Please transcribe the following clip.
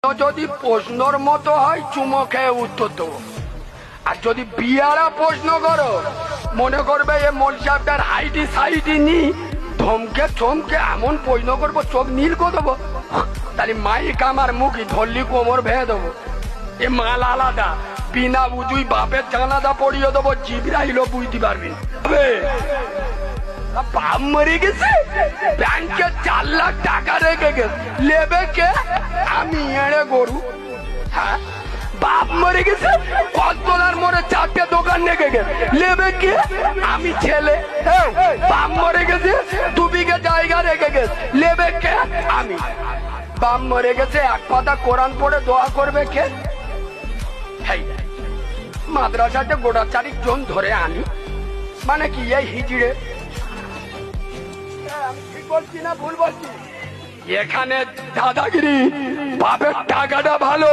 যদি প্রশ্নর মতো হয় চুমো খেয়ে উত্তর দেবো, আর যদি বিয়ারা প্রশ্ন করো মনে করবে এ মোল সাহেবটার হাইটি সাইটি নি ধমকে চমকে এমন প্রশ্ন করবো চোখ নীল করে দেবো, তাহলে মাইক আমার মুখি ধরলি কোমর ভেঙে দেবো। এ মাল আলাদা, বিনা বুঝুই বাপের জানাদা পড়িয়ে দেবো, জিবরাইলও বুঝতে পারবি না। বাপ মরে গেছে, ব্যাংকে 4 লাখ টাকা রেখে গেছে, লেবে কে? আমি এড়ে গরু। হ্যাঁ, বাপ মরে গেছে, কতলার মোড়ে 4টে দোকান রেখে গেছে, লেবে কে? আমি ছেলে। বাপ মরে গেছে, 2 বিঘে জায়গা রেখে গেছে, লেবে কে? আমি। বাপ মরে গেছে, 1 পাতা কোরআন পড়ে দোয়া করবে কে? মাদ্রাসাতে গোটা 4 জন ধরে আনি, মানে কি এই হিজড়ে? আমি ঠিক বলছি না ভুল বলছি? এখানে দাদাগিরি, বাপের টাকাটা ভালো।